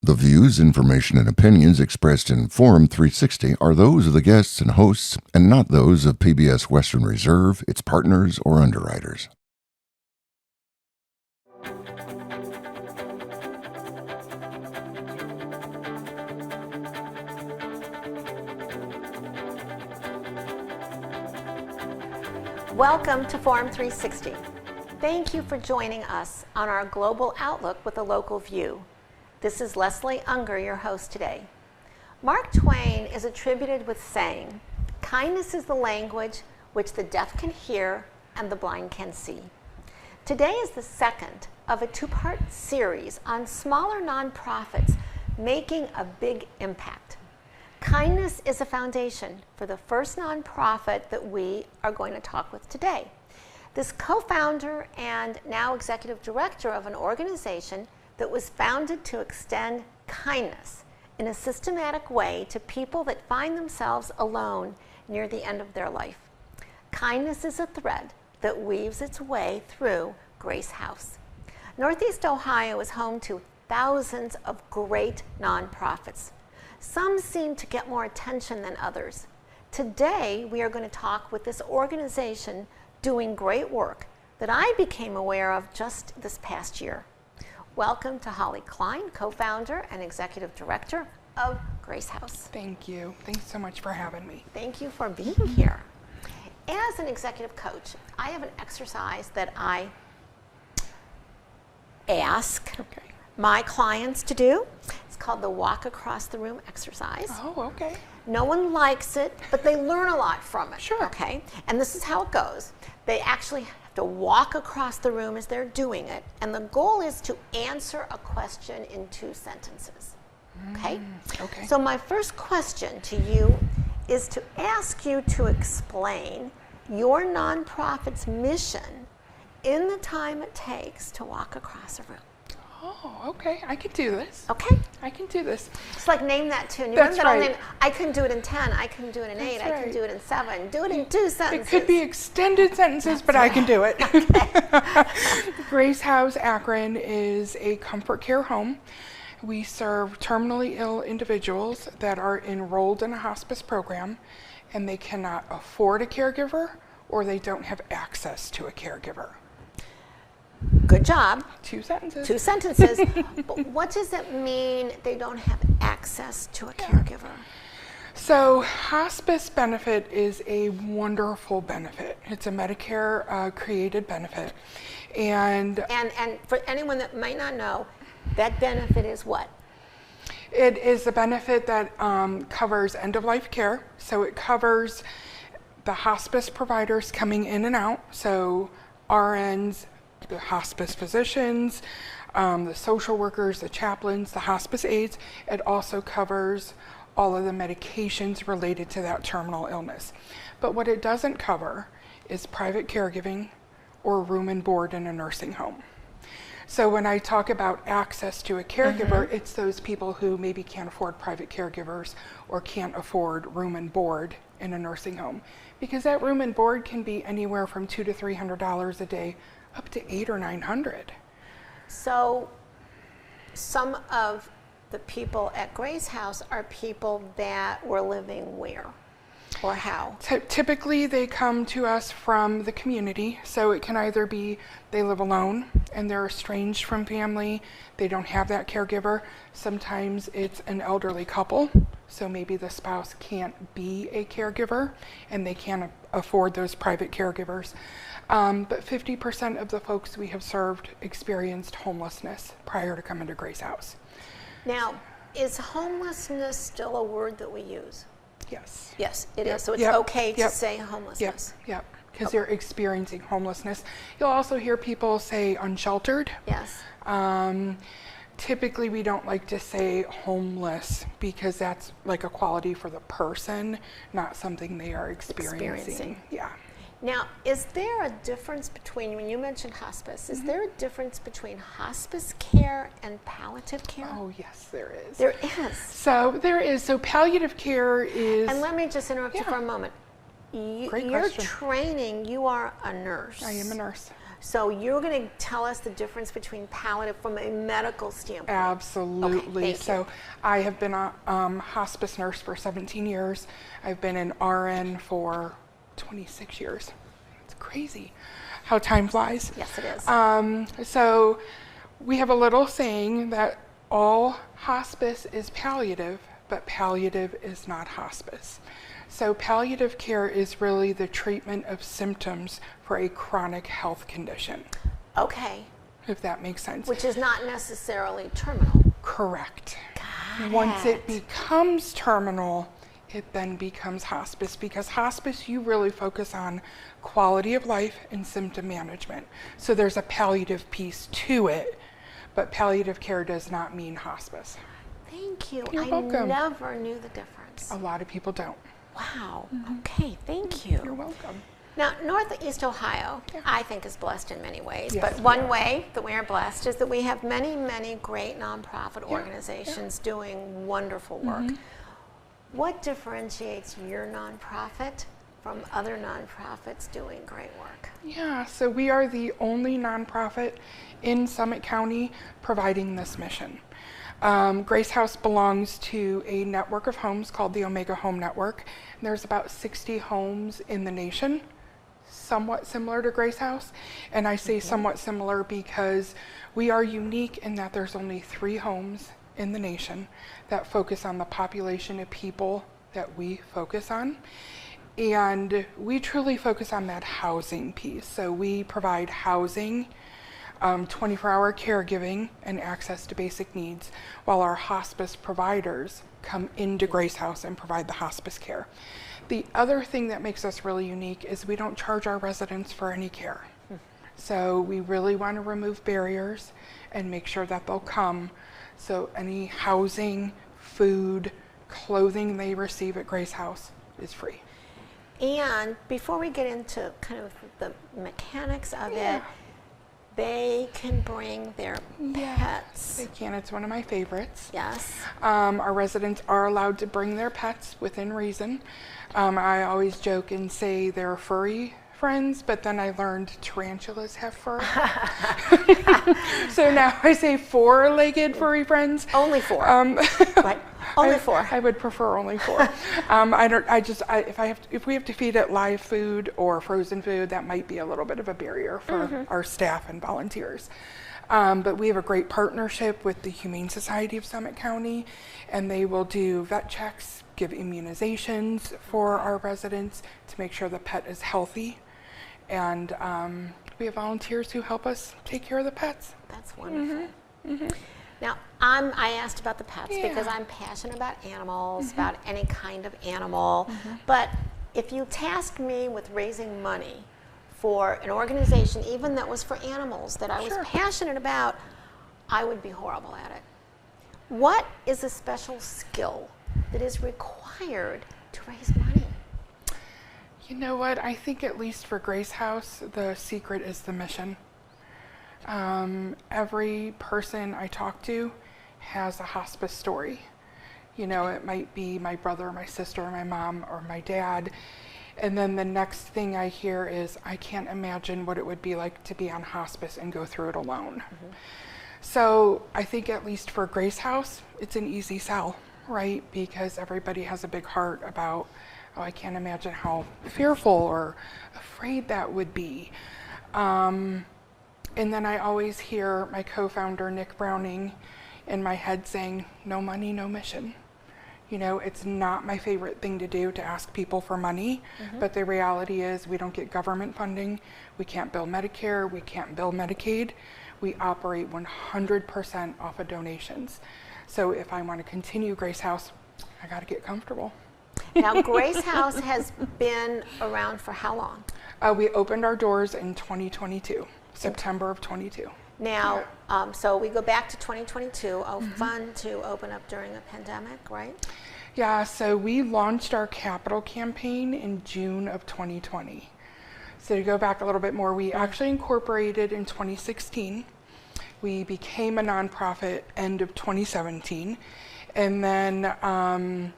The views, information, and opinions expressed in Forum 360 are those of the guests and hosts and not those of PBS Western Reserve, its partners, or underwriters. Welcome to Forum 360. Thank you for joining us on our global outlook with a local view. This is Leslie Ungar, your host today. Mark Twain is attributed with saying, "Kindness is the language which the deaf can hear and the blind can see." Today is the second of a two-part series on smaller nonprofits making a big impact. Kindness is a foundation for the first nonprofit that we are going to talk with today. This co-founder and now executive director of an organization that was founded to extend kindness in a systematic way to people that find themselves alone near the end of their life. Kindness is a thread that weaves its way through Grace House. Northeast Ohio is home to thousands of great nonprofits. Some seem to get more attention than others. Today, we are going to talk with this organization doing great work that I became aware of just this past year. Welcome to Holly Klein, co-founder and executive director of Grace House. Thank you. Thanks so much for having me. Thank you for being here. As an executive coach, I have an exercise that I ask my clients to do. It's called the walk across the room exercise. Oh, okay. No one likes it, but they learn a lot from it. Sure. Okay. And this is how it goes. They actually have to walk across the room as they're doing it, and the goal is to answer a question in 2 sentences. Okay? Okay. So my first question to you is to ask you to explain your nonprofit's mission in the time it takes to walk across a room. Oh, okay. I can do this. Okay? I can do this. It's like name that tune. You That's remember that old right. name? I can do it in 10. I can do it in 8. That's I can right. do it in 7. Do it in 2 sentences. It could be extended sentences, but I can do it. Grace House Akron is a comfort care home. We serve terminally ill individuals that are enrolled in a hospice program, and they cannot afford a caregiver or they don't have access to a caregiver. Good job. 2 sentences. 2 sentences. But what does it mean they don't have access to a caregiver? So hospice benefit is a wonderful benefit. It's a Medicare created benefit. And for anyone that might not know, that benefit is what? it is a benefit that covers end-of-life care. So it covers the hospice providers coming in and out. So RNs, the hospice physicians, the social workers, the chaplains, the hospice aides. It also covers all of the medications related to that terminal illness. But what it doesn't cover is private caregiving or room and board in a nursing home. So when I talk about access to a caregiver, it's those people who maybe can't afford private caregivers or can't afford room and board in a nursing home. Because that room and board can be anywhere from $200 to $300 a day up to $800 or $900. So some of the people at Grace House are people that were living where or how? Typically they come to us from the community. So it can either be they live alone and they're estranged from family, they don't have that caregiver. Sometimes it's an elderly couple, so maybe the spouse can't be a caregiver and they can't afford those private caregivers. But 50% of the folks we have served experienced homelessness prior to coming to Grace House. Now, is homelessness still a word that we use? Yes. Yes, it is. So it's Yep. okay to Yep. say homelessness. Yep, because they're experiencing homelessness. You'll also hear people say unsheltered. Yes. Typically we don't like to say homeless because that's like a quality for the person, not something they are experiencing. Yeah. Now, is there a difference between, when you mentioned hospice, is there a difference between hospice care and palliative care? Oh, yes, there is. There is. So there is. So palliative care is... And let me just interrupt you Yeah. for a moment. Great Your question. training, you are a nurse. I am a nurse. So you're going to tell us the difference between palliative from a medical standpoint. Absolutely. Okay, So I have been a hospice nurse for 17 years. I've been an RN for 26 years. It's crazy how time flies. Yes, it is. So we have a little saying that all hospice is palliative, but palliative is not hospice. So palliative care is really the treatment of symptoms for a chronic health condition. Okay. If that makes sense. Which is not necessarily terminal. Correct. Got Once it it becomes terminal, it then becomes hospice, because hospice, you really focus on quality of life and symptom management. So there's a palliative piece to it, but palliative care does not mean hospice. Thank you. You're I welcome. never knew the difference. A lot of people don't. Wow. Okay, thank you. You're welcome. Now, Northeast Ohio, Yeah. I think, is blessed in many ways. Yes, But we one are. way that we are blessed is that we have many, many great nonprofit organizations doing wonderful work. What differentiates your nonprofit from other nonprofits doing great work? Yeah, so we are the only nonprofit in Summit County providing this mission. Grace House belongs to a network of homes called the Omega Home Network. And there's about 60 homes in the nation, somewhat similar to Grace House. And I say somewhat similar because we are unique in that there's only 3 homes in the nation that focus on the population of people that we focus on. And we truly focus on that housing piece. So we provide housing, 24-hour caregiving, and access to basic needs, while our hospice providers come into Grace House and provide the hospice care. The other thing that makes us really unique is we don't charge our residents for any care. So we really want to remove barriers and make sure that they'll come. So any housing, food, clothing they receive at Grace House is free. And before we get into kind of the mechanics of it, they can bring their pets. They can. It's one of my favorites. Yes. Our residents are allowed to bring their pets within reason. I always joke and say they're furry friends, but then I learned tarantulas have fur. So now I say 4-legged furry friends. Only 4. Right. Only 4. I would prefer only 4. If we have to feed it live food or frozen food, that might be a little bit of a barrier for our staff and volunteers. But we have a great partnership with the Humane Society of Summit County, and they will do vet checks, give immunizations for our residents to make sure the pet is healthy. And we have volunteers who help us take care of the pets. That's wonderful. Now, I asked about the pets because I'm passionate about animals, about any kind of animal. But if you tasked me with raising money for an organization, even that was for animals, that I was passionate about, I would be horrible at it. What is a special skill that is required to raise money? You know what? I think at least for Grace House, the secret is the mission. Every person I talk to has a hospice story. You know, it might be my brother, my sister, my mom, or my dad. And then the next thing I hear is, I can't imagine what it would be like to be on hospice and go through it alone. So I think at least for Grace House, it's an easy sell, right? Because everybody has a big heart about, oh, I can't imagine how fearful or afraid that would be. And then I always hear my co-founder, Nick Browning, in my head saying, no money, no mission. You know, it's not my favorite thing to do to ask people for money, but the reality is we don't get government funding, we can't bill Medicare, we can't bill Medicaid. We operate 100% off of donations. So if I want to continue Grace House, I got to get comfortable. Now, Grace House has been around for how long? We opened our doors in 2022, September of 22. Now, so we go back to 2022. Oh, fun to open up during a pandemic, right? Yeah, so we launched our capital campaign in June of 2020. So to go back a little bit more, we actually incorporated in 2016. We became a nonprofit end of 2017. And then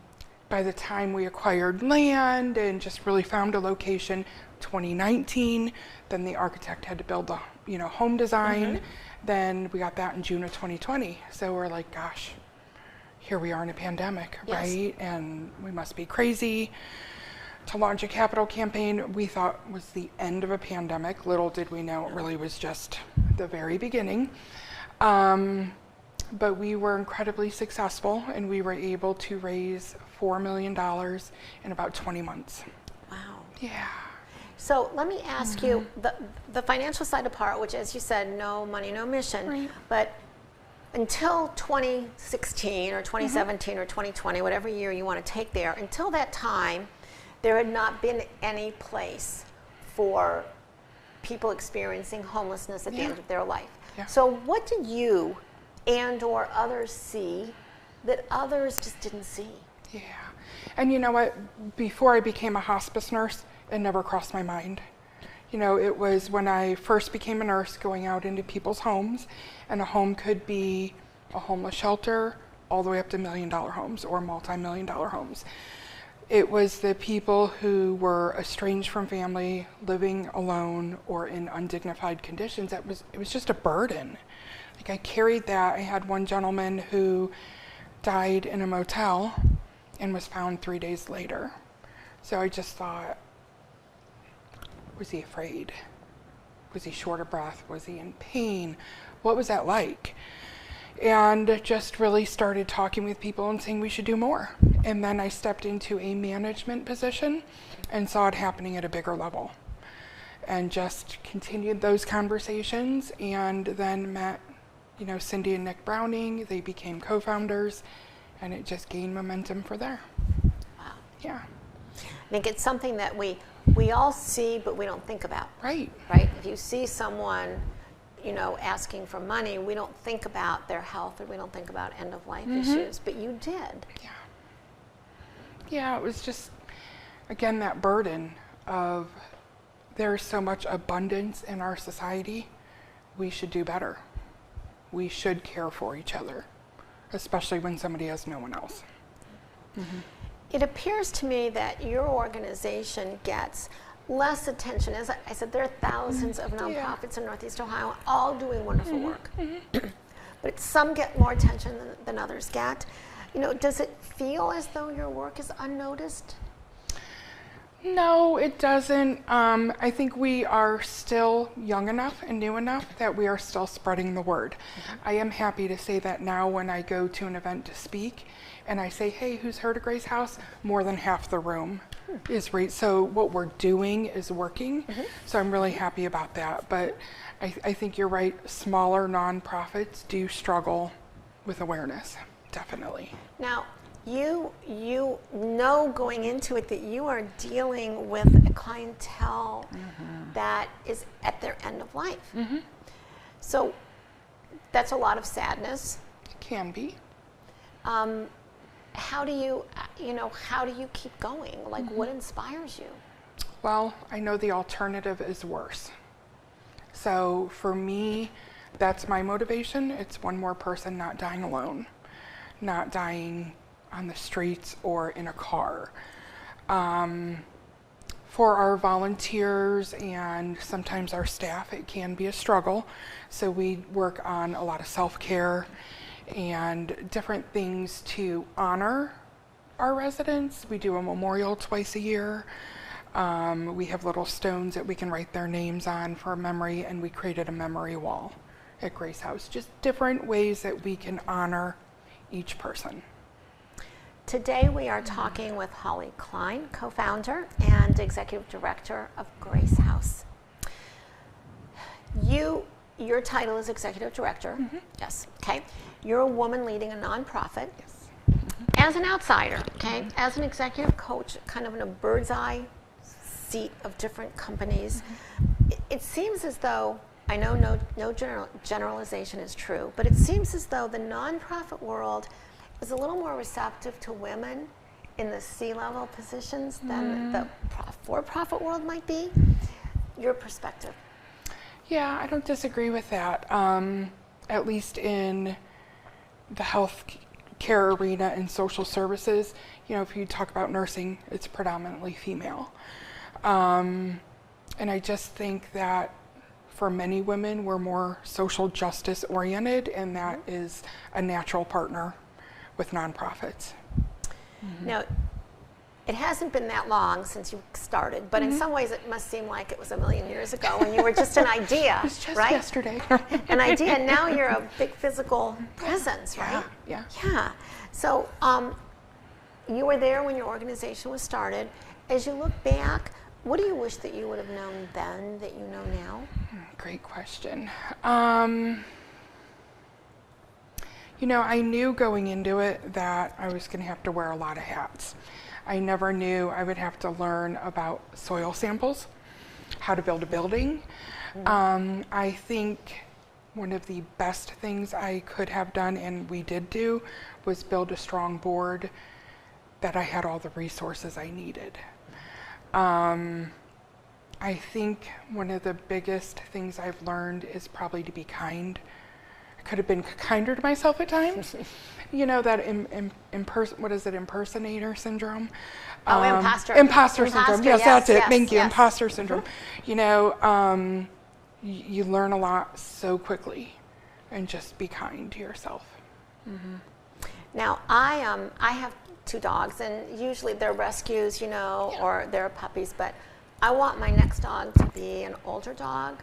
by the time we acquired land and just really found a location, 2019. Then the architect had to build the, home design. Then we got that in June of 2020. So we're like, gosh, here we are in a pandemic, Yes. right? And we must be crazy to launch a capital campaign we thought was the end of a pandemic. Little did we know it really was just the very beginning. But we were incredibly successful, and we were able to raise $4 million in about 20 months. Wow. Yeah. So let me ask you, the financial side apart, which, as you said, no money, no mission, Right. but until 2016 or 2017 or 2020, whatever year you want to take there, until that time, there had not been any place for people experiencing homelessness at the end of their life. Yeah. So what did you and or others see that others just didn't see? Yeah. And you know what? Before I became a hospice nurse, it never crossed my mind. It was when I first became a nurse going out into people's homes, and a home could be a homeless shelter all the way up to $1 million homes or multi-million-dollar homes. It was the people who were estranged from family, living alone or in undignified conditions. It was just a burden. Like, I carried that. I had one gentleman who died in a motel and was found 3 days later. So I just thought, was he afraid? Was he short of breath? Was he in pain? What was that like? And just really started talking with people and saying we should do more. And then I stepped into a management position and saw it happening at a bigger level. And just continued those conversations, and then met, Cindy and Nick Browning. They became co-founders, and it just gained momentum for there. Wow. Yeah. I think it's something that we all see, but we don't think about. Right. Right? If you see someone, asking for money, we don't think about their health, or we don't think about end-of-life issues, but you did. Yeah. Yeah, it was just, again, that burden of there's so much abundance in our society. We should do better. We should care for each other, especially when somebody has no one else. It appears to me that your organization gets less attention. As I said, there are thousands of nonprofits in Northeast Ohio, all doing wonderful work. But some get more attention than others get. Does it feel as though your work is unnoticed? No, it doesn't. I think we are still young enough and new enough that we are still spreading the word. I am happy to say that now when I go to an event to speak and I say, hey, who's heard of Grace House? More than half the room is right. So what we're doing is working. So I'm really happy about that. But I think you're right. Smaller nonprofits do struggle with awareness, definitely. Now, you know going into it that you are dealing with a clientele that is at their end of life. So that's a lot of sadness. It can be. How do you keep going? Like, what inspires you? Well, I know the alternative is worse. So for me, that's my motivation. It's one more person not dying alone, not dying on the streets or in a car. For our volunteers and sometimes our staff, it can be a struggle. So we work on a lot of self-care and different things to honor our residents. We do a memorial twice a year. We have little stones that we can write their names on for memory, and we created a memory wall at Grace House. Just different ways that we can honor each person. Today we are talking with Holly Klein, co-founder and executive director of Grace House. Your title is executive director. Yes. Okay. You're a woman leading a nonprofit. Yes. As an outsider, okay, as an executive coach, kind of in a bird's eye seat of different companies, it seems as though, I know no generalization is true, but it seems as though the nonprofit world is a little more receptive to women in the C-level positions than the for-profit world might be. Your perspective? Yeah, I don't disagree with that. At least in the health care arena and social services, if you talk about nursing, it's predominantly female. And I just think that for many women, we're more social justice oriented, and that is a natural partner with nonprofits. Now, it hasn't been that long since you started, but in some ways it must seem like it was a million years ago when you were just an idea, It's just right? yesterday. An idea, and now you're a big physical presence, right? Yeah. Yeah. So you were there when your organization was started. As you look back, what do you wish that you would have known then that you know now? Great question. You know, I knew going into it that I was going to have to wear a lot of hats. I never knew I would have to learn about soil samples, how to build a building. I think one of the best things I could have done, and we did do, was build a strong board that I had all the resources I needed. I think one of the biggest things I've learned is probably to be kind. I could have been kinder to myself at times. You know, that impersonator syndrome? Imposter. Imposter syndrome. Yes, that's it. Yes, Thank you. yes. Imposter syndrome. You know, you learn a lot so quickly, and just be kind to yourself. Now, I have 2 dogs, and usually they're rescues, you know, or they're puppies, but I want my next dog to be an older dog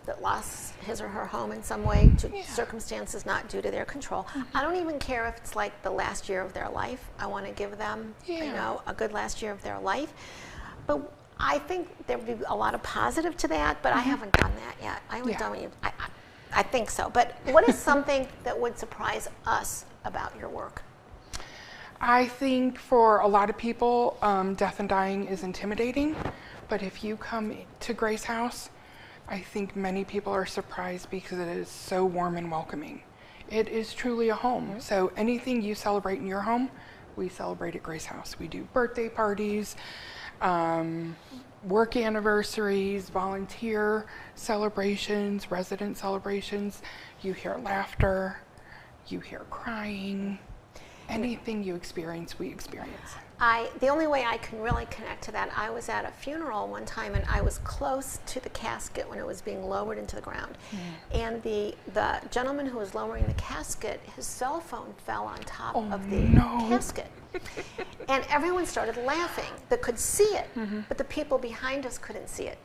that lost his or her home in some way to circumstances not due to their control. I don't even care if it's like the last year of their life. I want to give them, you know, a good last year of their life. But I think there would be a lot of positive to that, but I haven't done that yet. I haven't done what you, I think so. But what is something that would surprise us about your work? I think for a lot of people, death and dying is intimidating. But if you come to Grace House, I think many people are surprised because it is so warm and welcoming. It is truly a home. So anything you celebrate in your home, we celebrate at Grace House. We do birthday parties, work anniversaries, volunteer celebrations, resident celebrations. You hear laughter, you hear crying. Anything you experience, we experience. The only way I can really connect to that, I was at a funeral one time and I was close to the casket when it was being lowered into the ground. And the gentleman who was lowering the casket, his cell phone fell on top of the casket. And everyone started laughing that could see it, but the people behind us couldn't see it.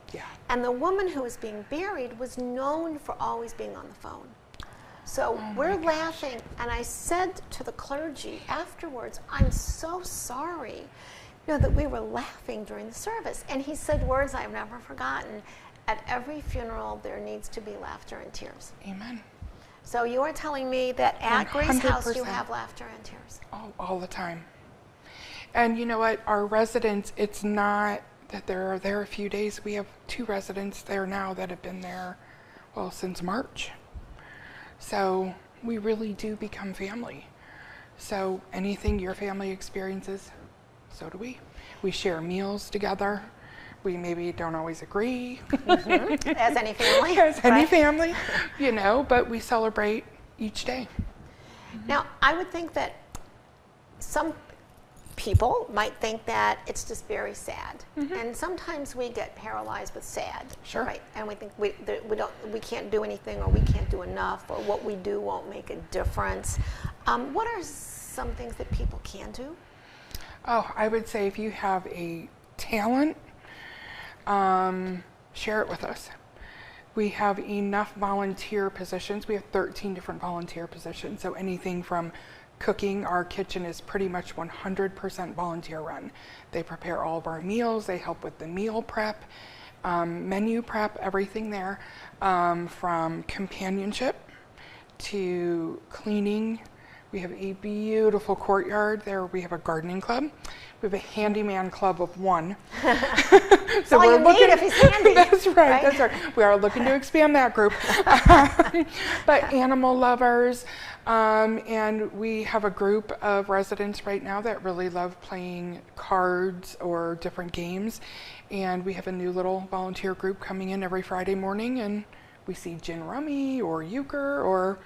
And the woman who was being buried was known for always being on the phone. So we're laughing, and I said to the clergy afterwards, I'm so sorry, you know, that we were laughing during the service. And he said words I've never forgotten. At every funeral, there needs to be laughter and tears. Amen. So you are telling me that at Grace House you 100%. have laughter and tears. All the time. And you know what, our residents, it's not that they're there a few days. We have 2 residents there now that have been there, well, since March. So we really do become family. So anything your family experiences, so do we. We share meals together. We maybe don't always agree. As any family. As any right? family, you know, but we celebrate each day. Now, I would think that some people might think that it's just very sad, and sometimes we get paralyzed with sad, right? And we think we can't do anything, or we can't do enough, or what we do won't make a difference. What are some things that people can do? Oh, I would say if you have a talent, share it with us. We have enough volunteer positions. We have 13 different volunteer positions, so anything from cooking. Our kitchen is pretty much 100% volunteer run. They prepare all of our meals. They help with the meal prep, menu prep, everything there, from companionship to cleaning. We have a beautiful courtyard there. We have a gardening club. We have a handyman club of 1. So we're looking if he's handy. That's right. That's right. We are looking to expand that group. But animal lovers, and we have a group of residents right now that really love playing cards or different games. And we have a new little volunteer group coming in every Friday morning, and we see gin rummy or euchre, or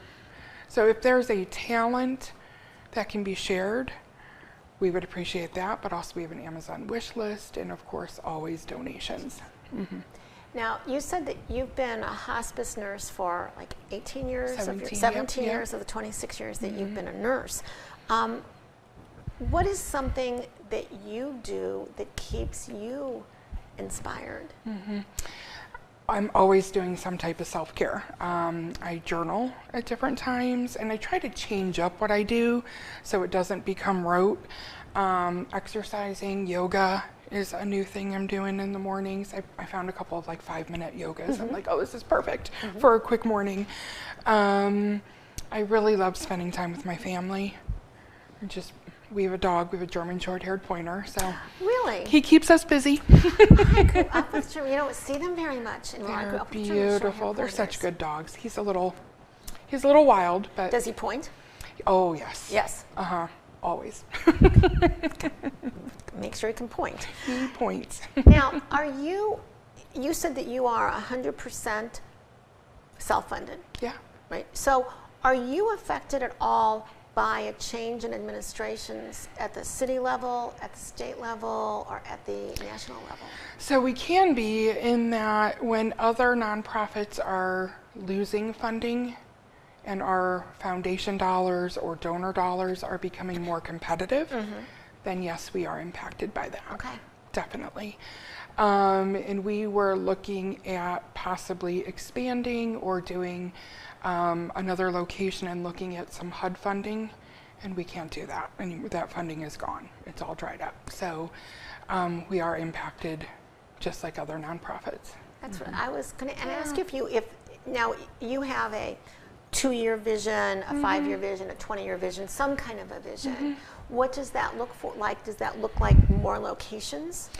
so if there's a talent that can be shared, we would appreciate that. But also we have an Amazon wish list, and of course always donations. Now, you said that you've been a hospice nurse for like 18 years, 17 years of the 26 years that you've been a nurse. What is something that you do that keeps you inspired? I'm always doing some type of self-care. I journal at different times, and I try to change up what I do so it doesn't become rote. Exercising, yoga is a new thing I'm doing in the mornings. I found a couple of like 5-minute yogas. I'm like, oh, this is perfect for a quick morning. I really love spending time with my family. We have a dog. We have a German short-haired pointer, so Really? he keeps us busy. I grew up with German. You don't see them very much anymore. I grew They're up with German beautiful. short-haired They're such pointers. good dogs. He's a little wild, but Does he point? oh yes. Yes. Always. Make sure he can point. He points. Now, you said that you are 100% self-funded, Yeah. right? So are you affected at all by a change in administrations at the city level, at the state level, or at the national level? So we can be in that when other nonprofits are losing funding and our foundation dollars or donor dollars are becoming more competitive, then yes, we are impacted by that. Okay. Definitely. And we were looking at possibly expanding or doing another location and looking at some HUD funding, and we can't do that. And that funding is gone. It's all dried up. So we are impacted just like other nonprofits. That's what I was going to ask if now you have a 2-year vision, a 5-year vision, a 20-year vision, some kind of a vision. What does that look like? Does that look like more locations?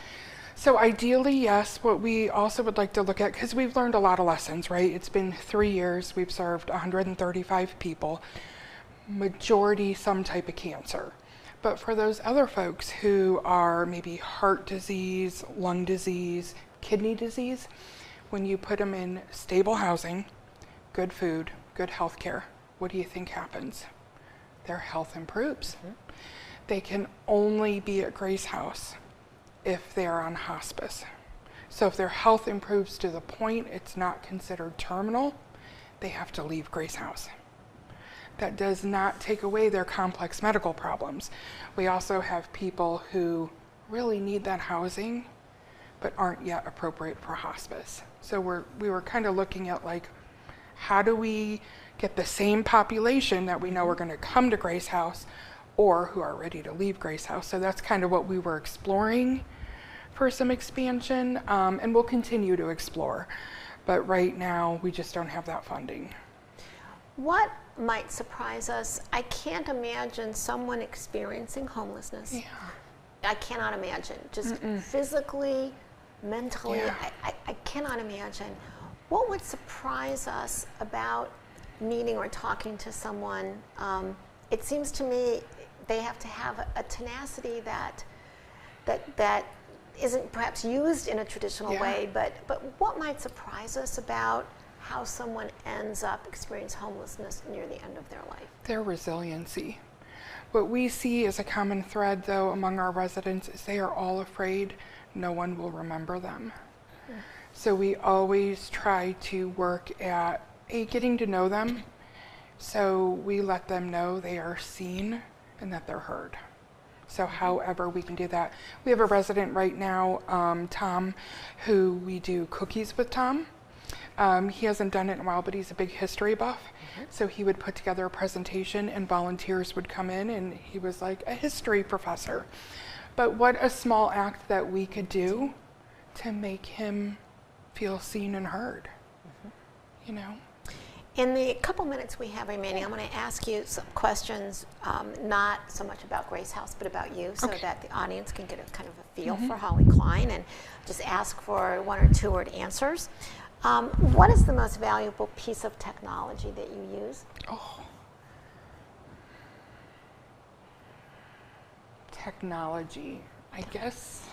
So ideally, yes. What we also would like to look at, because we've learned a lot of lessons, right? It's been 3 years. We've served 135 people, majority some type of cancer. But for those other folks who are maybe heart disease, lung disease, kidney disease, when you put them in stable housing, good food, good health care, what do you think happens? Their health improves. They can only be at Grace House if they are on hospice. So if their health improves to the point it's not considered terminal, they have to leave Grace House. That does not take away their complex medical problems. We also have people who really need that housing but aren't yet appropriate for hospice. So we were kind of looking at like, how do we get the same population that we know are going to come to Grace House or who are ready to leave Grace House? So that's kind of what we were exploring for some expansion, and we'll continue to explore. But right now, we just don't have that funding. What might surprise us? I can't imagine someone experiencing homelessness. Yeah. I cannot imagine. Just physically, mentally, Yeah. I cannot imagine. What would surprise us about meeting or talking to someone? It seems to me they have to have a tenacity that isn't perhaps used in a traditional way, but what might surprise us about how someone ends up experiencing homelessness near the end of their life? Their resiliency. What we see as a common thread, though, among our residents is they are all afraid no one will remember them. So we always try to work at getting to know them. So we let them know they are seen and that they're heard. So however we can do that. We have a resident right now, Tom, who we do cookies with Tom. He hasn't done it in a while, but he's a big history buff. So he would put together a presentation and volunteers would come in, and he was like a history professor. But what a small act that we could do to make him feel seen and heard, you know? In the couple minutes we have remaining, I'm going to ask you some questions, not so much about Grace House, but about you, so that the audience can get a kind of a feel for Holly Klein, and just ask for 1 or 2 word answers. What is the most valuable piece of technology that you use? Technology. I guess,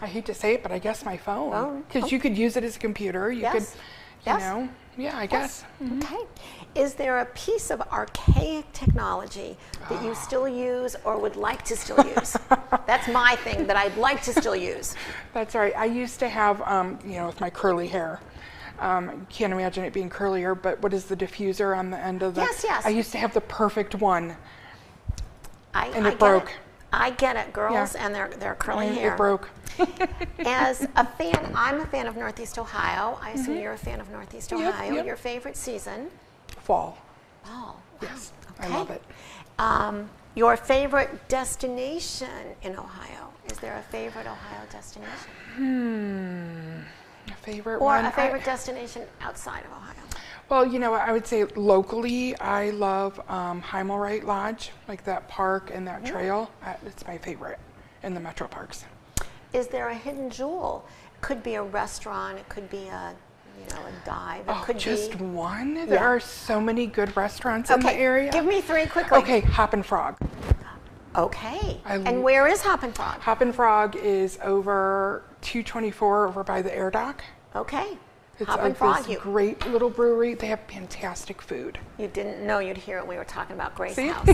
I hate to say it, but I guess my phone. Phone? Because you could use it as a computer. You Yes. could Yes? You know? Yeah, I guess. Okay. Is there a piece of archaic technology that you still use or would like to still use? That's my thing that I'd like to still use. That's right. I used to have, with my curly hair. You can't imagine it being curlier, but what is the diffuser on the end of the? Yes, yes. I used to have the perfect one, and I it broke. I get it, girls, Yeah. and their curly And hair. It broke. As a fan, I'm a fan of Northeast Ohio. I assume you're a fan of Northeast Yep, Ohio. yep. Your favorite season? Fall. Fall. Yes, Okay. I love it. Your favorite destination in Ohio? Is there a favorite Ohio destination? A favorite Or one. a favorite destination outside of Ohio? Well, I would say locally, I love Heimelreich Lodge, like that park and that trail. It's my favorite in the metro parks. Is there a hidden jewel? It could be a restaurant. It could be a dive. It could Just be. one? Yeah. There are so many good restaurants in the area. Give me 3 quickly. Okay, Hop and Frog. Okay. I And where is Hop and Frog? Hop and Frog is over 224 over by the air dock. Okay. It's Hop and Frog. this great little brewery. They have fantastic food. You didn't know you'd hear it when we were talking about Grace See? House.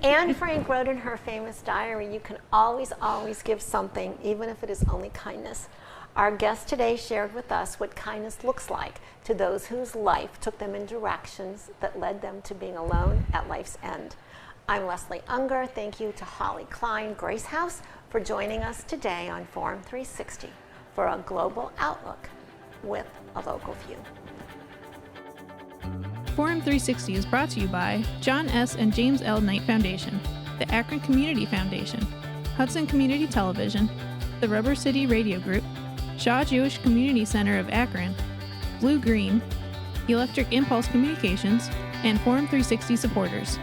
Anne Frank wrote in her famous diary, you can always, always give something, even if it is only kindness. Our guest today shared with us what kindness looks like to those whose life took them in directions that led them to being alone at life's end. I'm Leslie Ungar. Thank you to Holly Klein, Grace House, for joining us today on Forum 360 for a global outlook with a local view. Forum 360 is brought to you by John S. and James L. Knight Foundation, the Akron Community Foundation, Hudson Community Television, the Rubber City Radio Group, Shaw Jewish Community Center of Akron, Blue Green, Electric Impulse Communications, and Forum 360 supporters.